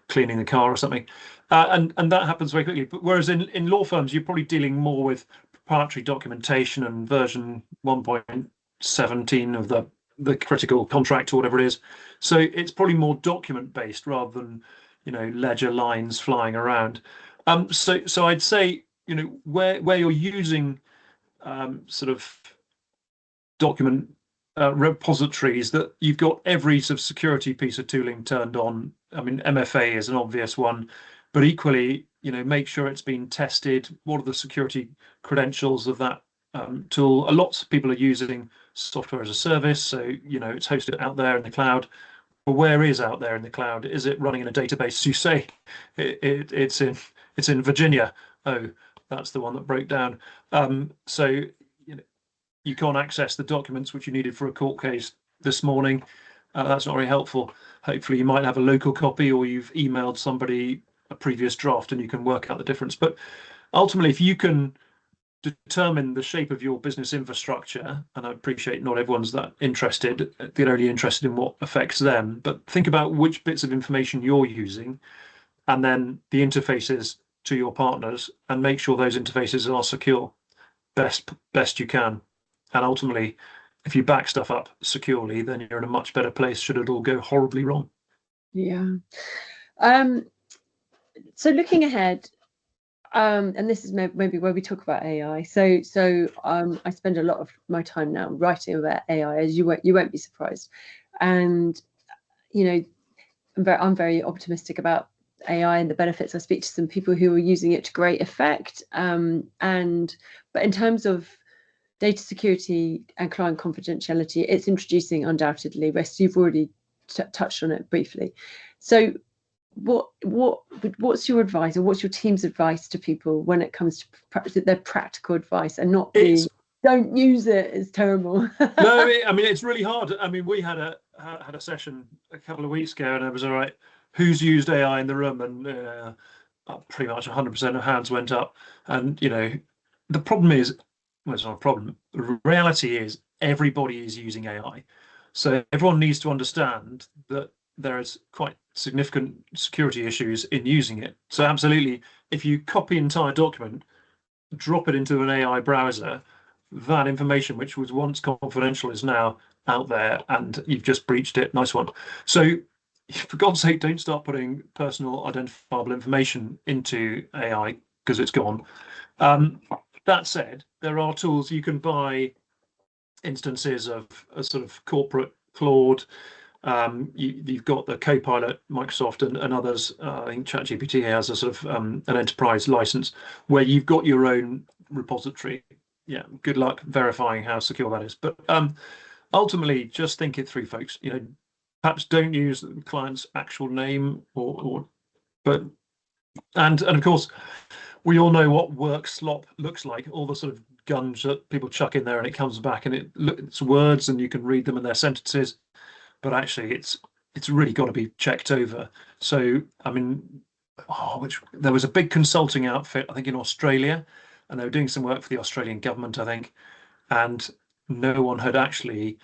Speaker 2: cleaning the car or something, and that happens very quickly. But whereas in law firms, you're probably dealing more with proprietary documentation and version 1.17 of the critical contract or whatever it is. So it's probably more document based rather than ledger lines flying around. So I'd say where you're using sort of document repositories, that you've got every sort of security piece of tooling turned on. I mean, MFA is an obvious one, but equally, make sure it's been tested. What are the security credentials of that tool? Lots of people are using software as a service, so it's hosted out there in the cloud. But where is out there in the cloud? Is it running in a database? You say it's in Virginia. Oh, that's the one that broke down. So you can't access the documents which you needed for a court case this morning. That's not very helpful. Hopefully you might have a local copy, or you've emailed somebody a previous draft and you can work out the difference. But ultimately, if you can determine the shape of your business infrastructure, and I appreciate not everyone's that interested, they're only interested in what affects them, but think about which bits of information you're using, and then the interfaces to your partners, and make sure those interfaces are secure best you can. And ultimately, if you back stuff up securely, then you're in a much better place should it all go horribly wrong.
Speaker 1: Yeah. So looking ahead, and this is maybe where we talk about AI. So I spend a lot of my time now writing about AI, as you won't be surprised. And I'm very optimistic about AI and the benefits. I speak to some people who are using it to great effect. But in terms of data security and client confidentiality, it's introducing undoubtedly risks. You've already touched on it briefly. So what's your advice, or what's your team's advice to people when it comes to their practical advice, and not don't use it, it's terrible?
Speaker 2: No, I mean, it's really hard. I mean, we had a session a couple of weeks ago, and it was all right. Who's used AI in the room? And pretty much 100% of hands went up. And the problem is, well, it's not a problem. The reality is everybody is using AI, so everyone needs to understand that there is quite significant security issues in using it. So absolutely, if you copy an entire document, drop it into an AI browser, that information which was once confidential is now out there, and you've just breached it. Nice one. So for God's sake, don't start putting personal identifiable information into AI, because it's gone. That said, there are tools you can buy, instances of a sort of corporate Claude. You've got the Copilot, Microsoft, and others. I think ChatGPT has a sort of an enterprise license where you've got your own repository. Yeah, good luck verifying how secure that is. But ultimately, just think it through, folks. Perhaps don't use the client's actual name, and of course, we all know what work slop looks like. All the sort of guns that people chuck in there, and it comes back, and it's words, and you can read them, and they're sentences. But actually, it's really got to be checked over. So, I mean, there was a big consulting outfit, I think, in Australia, and they were doing some work for the Australian government, I think, and no one had actually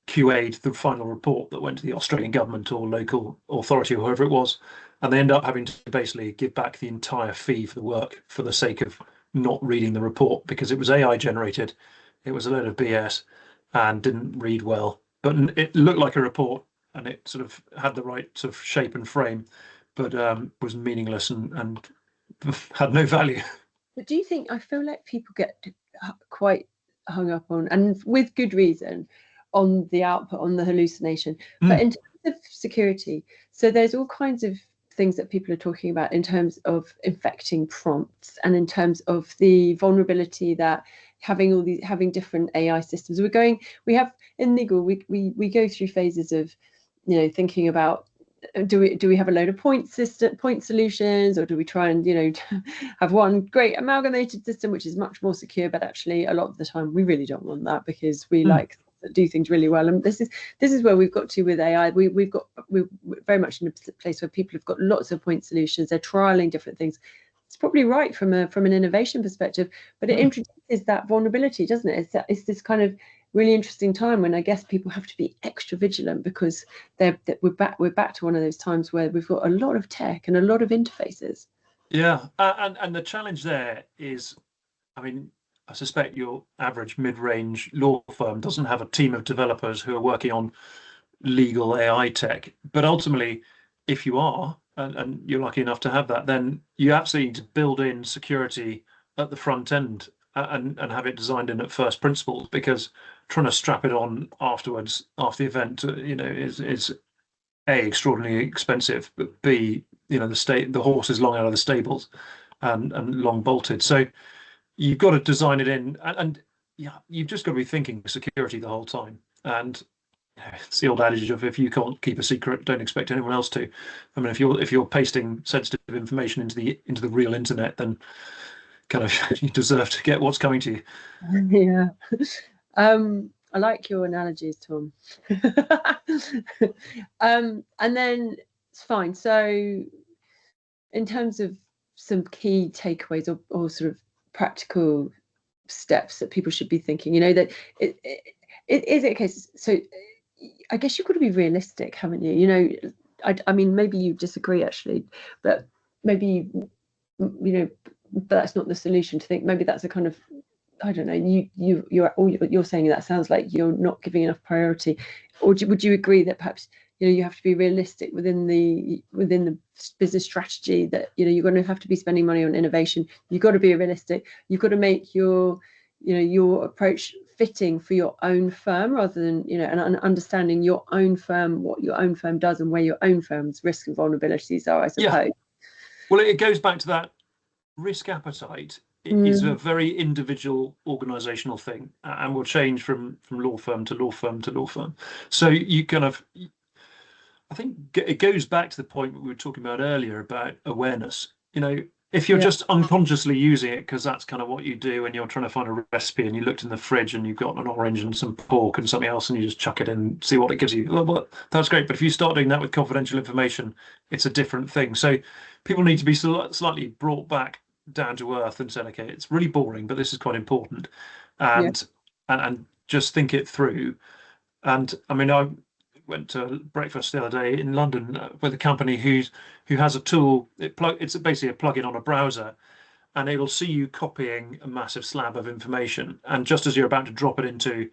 Speaker 2: QA'd the final report that went to the Australian government or local authority or whoever it was. and they end up having to basically give back the entire fee for the work for the sake of not reading the report because it was AI generated. It was a load of BS and didn't read well, but it looked like a report and it sort of had the right sort of shape and frame, but was meaningless and had no value.
Speaker 1: But do you think, I feel like people get quite hung up on, and with good reason, on the output, on the hallucination. But in terms of security, so there's all kinds of things that people are talking about in terms of infecting prompts and in terms of the vulnerability that having different AI systems. We have in legal, we go through phases of, thinking about, do we have a load of point solutions, or do we try and have one great amalgamated system which is much more secure? But actually a lot of the time we really don't want that, because we like do things really well. And this is where we've got to with AI. We're very much in a place where people have got lots of point solutions. They're trialing different things. It's probably right from an innovation perspective, but it introduces that vulnerability, doesn't it? It's this kind of really interesting time when I guess people have to be extra vigilant, because we're back to one of those times where we've got a lot of tech and a lot of interfaces.
Speaker 2: Yeah, and the challenge there is, I mean, I suspect your average mid-range law firm doesn't have a team of developers who are working on legal AI tech. But ultimately, if you are, and you're lucky enough to have that, then you absolutely need to build in security at the front end and have it designed in at first principles, because trying to strap it on afterwards, after the event, is A, extraordinarily expensive, but B, the horse is long out of the stables and long bolted. So you've got to design it in, and yeah, you've just got to be thinking security the whole time. And it's the old adage of, if you can't keep a secret, don't expect anyone else to. I mean, if you're pasting sensitive information into the real internet, then kind of you deserve to get what's coming to you.
Speaker 1: Yeah. I like your analogies, Tom. And then it's fine. So in terms of some key takeaways or sort of practical steps that people should be thinking, that it is a case. So I guess you've got to be realistic, haven't you? I mean, maybe you disagree actually, but maybe, but that's not the solution. To think maybe that's a kind of, I don't know, you're saying that sounds like you're not giving enough priority, or would you agree that perhaps you have to be realistic within the business strategy, that you're going to have to be spending money on innovation. You've got to be realistic. You've got to make your approach fitting for your own firm, rather than and understanding your own firm, what your own firm does, and where your own firm's risks and vulnerabilities are, I suppose.
Speaker 2: Yeah. Well, it goes back to that risk appetite. It is a very individual organizational thing, and will change from law firm to law firm to law firm. So you kind of, I think it goes back to the point we were talking about earlier about awareness. If you're just unconsciously using it because that's kind of what you do, and you're trying to find a recipe and you looked in the fridge and you've got an orange and some pork and something else and you just chuck it in, see what it gives you. Well, that's great. But if you start doing that with confidential information, it's a different thing. So people need to be slightly brought back down to earth and said, okay, it's really boring, but this is quite important, and just think it through. And I mean, I went to breakfast the other day in London with a company who has a tool. It's basically a plugin on a browser, and it'll see you copying a massive slab of information. And just as you're about to drop it into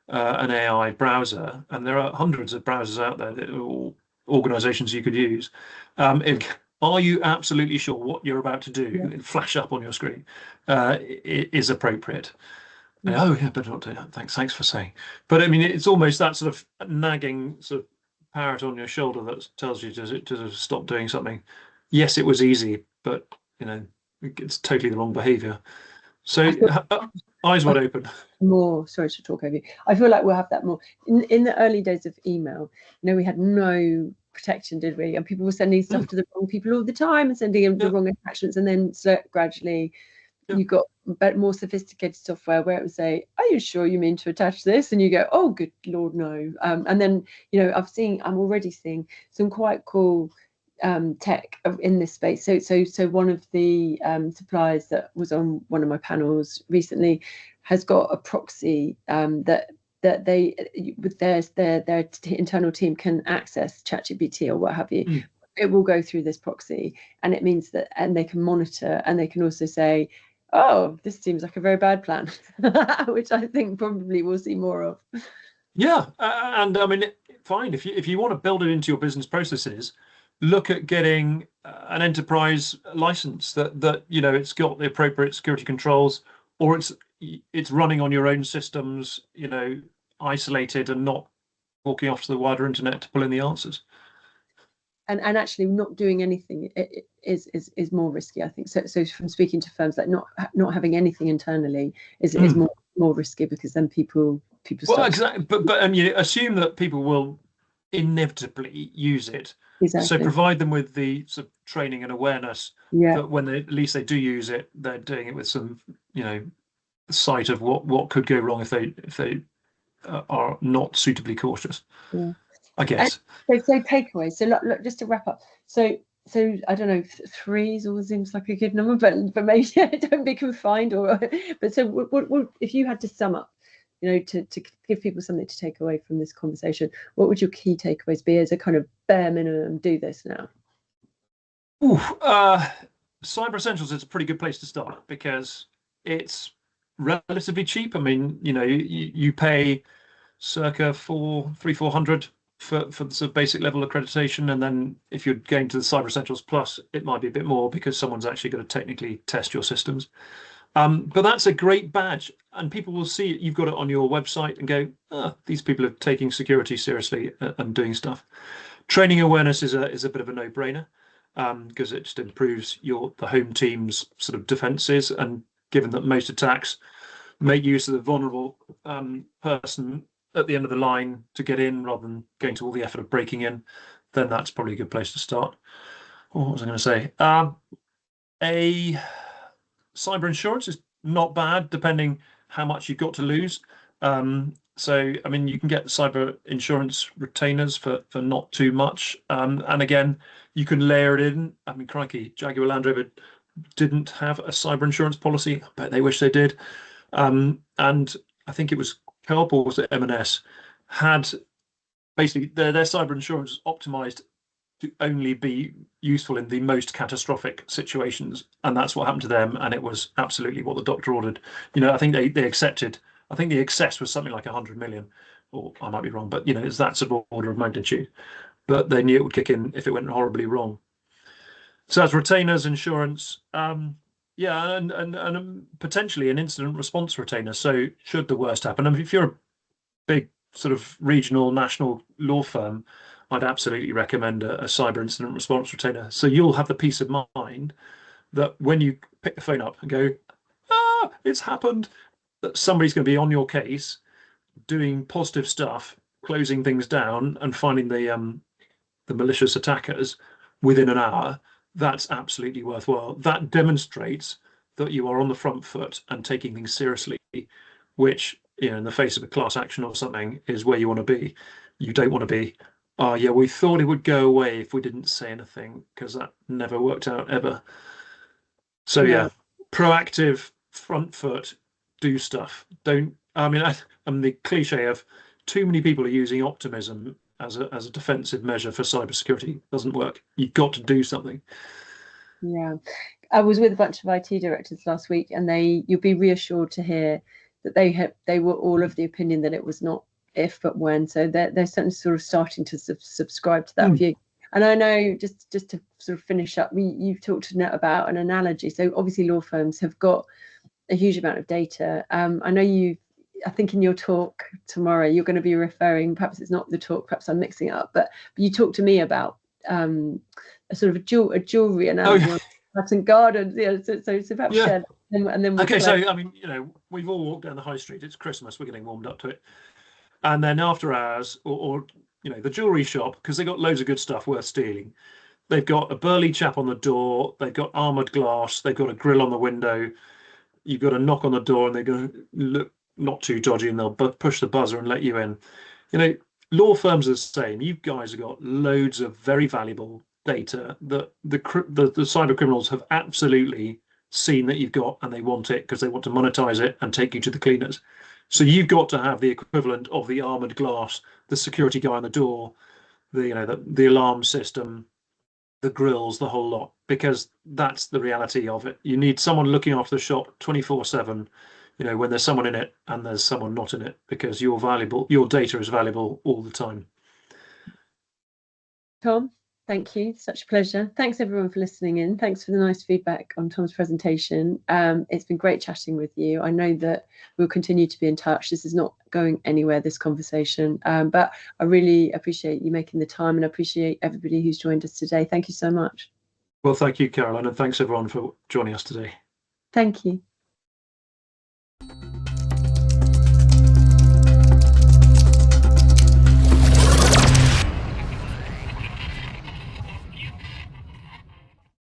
Speaker 2: an AI browser, and there are hundreds of browsers out there that are all organizations you could use, are you absolutely sure what you're about to do and flash up on your screen is appropriate? Oh yeah, better not do that. Thanks for saying. But I mean, it's almost that sort of nagging sort of parrot on your shoulder that tells you to stop doing something. Yes, it was easy, but it's totally the wrong behaviour. So eyes wide open.
Speaker 1: More, sorry to talk over you. I feel like we'll have that more in the early days of email. We had no protection, did we? And people were sending stuff to the wrong people all the time and sending them the wrong attachments, and then gradually you got more sophisticated software where it would say, are you sure you mean to attach this? And you go, oh good lord, no. And then I'm already seeing some quite cool tech in this space. So one of the suppliers that was on one of my panels recently has got a proxy that they with their internal team can access ChatGPT or what have you, it will go through this proxy, and it means that, and they can monitor, and they can also say, oh, this seems like a very bad plan, which I think probably we'll see more of.
Speaker 2: Yeah, and I mean, fine, if you want to build it into your business processes, look at getting an enterprise license that it's got the appropriate security controls, or it's running on your own systems, isolated and not walking off to the wider internet to pull in the answers.
Speaker 1: And actually not doing anything is more risky, I think. So from speaking to firms, like not having anything internally is more risky, because then people
Speaker 2: well, exactly. But you assume that people will inevitably use it.
Speaker 1: Exactly.
Speaker 2: So provide them with the sort of training and awareness that when at least they do use it, they're doing it with some sight of what could go wrong if they are not suitably cautious.
Speaker 1: Yeah.
Speaker 2: I guess.
Speaker 1: So takeaways. So look, just to wrap up. So I don't know, 3 always seems like a good number, but maybe don't be confined. But so if you had to sum up, to give people something to take away from this conversation, what would your key takeaways be as a kind of bare minimum? Do this now.
Speaker 2: Cyber Essentials is a pretty good place to start, because it's relatively cheap. I mean, you pay circa 300-400 for the sort of basic level accreditation, and then if you're going to the Cyber Essentials Plus, it might be a bit more, because someone's actually going to technically test your systems. But that's a great badge, and people will see it. You've got it on your website and go, these people are taking security seriously and doing stuff. Training awareness is a bit of a no-brainer, because it just improves the home team's sort of defenses, and given that most attacks make use of the vulnerable person at the end of the line to get in, rather than going to all the effort of breaking in, then that's probably a good place to start. What was I going to say? A cyber insurance is not bad, depending how much you've got to lose. So, I mean, you can get cyber insurance retainers for not too much. And again, you can layer it in. I mean, crikey, Jaguar Land Rover didn't have a cyber insurance policy. I bet they wish they did. And I think it was Co-op, or was it M&S, had basically their cyber insurance optimized to only be useful in the most catastrophic situations, and that's what happened to them, and it was absolutely what the doctor ordered. I think they accepted. I think the excess was something like 100 million, or I might be wrong, but it's that sort of order of magnitude. But they knew it would kick in if it went horribly wrong. So that's retainers, insurance, yeah, and potentially an incident response retainer. So should the worst happen, I mean, if you're a big sort of regional, national law firm, I'd absolutely recommend a cyber incident response retainer. So you'll have the peace of mind that when you pick the phone up and go, it's happened, that somebody's going to be on your case, doing positive stuff, closing things down, and finding the malicious attackers within an hour. That's absolutely worthwhile. That demonstrates that you are on the front foot and taking things seriously, which, in the face of a class action or something, is where you want to be. You don't want to be, oh yeah, we thought it would go away if we didn't say anything, because that never worked out ever. So yeah, proactive, front foot, do stuff. Don't, I mean, I'm the cliche of too many people are using optimism as a defensive measure for cybersecurity. It doesn't work. You've got to do something.
Speaker 1: Yeah, I was with a bunch of IT directors last week, and you'll be reassured to hear that they were all of the opinion that it was not if but when. So they're certainly sort of starting to subscribe to that view. And I know, just to sort of finish up, you've talked about an analogy. So obviously law firms have got a huge amount of data. I know I think in your talk tomorrow, you're going to be referring, perhaps it's not the talk, perhaps I'm mixing it up, but you talked to me about a sort of a jewelry analogy on Hatton Gardens. Yeah, so perhaps share that, and then
Speaker 2: okay. So I mean, we've all walked down the high street. It's Christmas. We're getting warmed up to it, and then after hours, or the jewelry shop, because they got loads of good stuff worth stealing. They've got a burly chap on the door. They've got armored glass. They've got a grill on the window. You've got to knock on the door, and they're going to look not too dodgy, and they'll push the buzzer and let you in. Law firms are the same. You guys have got loads of very valuable data that the cyber criminals have absolutely seen that you've got, and they want it because they want to monetize it and take you to the cleaners. So you've got to have the equivalent of the armored glass, the security guy on the door, the alarm system, the grills, the whole lot, because that's the reality of it. You need someone looking after the shop 24/7, you know, when there's someone in it and there's someone not in it, because you're valuable, your data is valuable all the time.
Speaker 1: Tom, thank you. Such a pleasure. Thanks everyone for listening in. Thanks for the nice feedback on Tom's presentation. It's been great chatting with you. I know that we'll continue to be in touch. This is not going anywhere, this conversation, but I really appreciate you making the time, and I appreciate everybody who's joined us today. Thank you so much.
Speaker 2: Well, thank you, Caroline, and thanks everyone for joining us today.
Speaker 1: Thank you.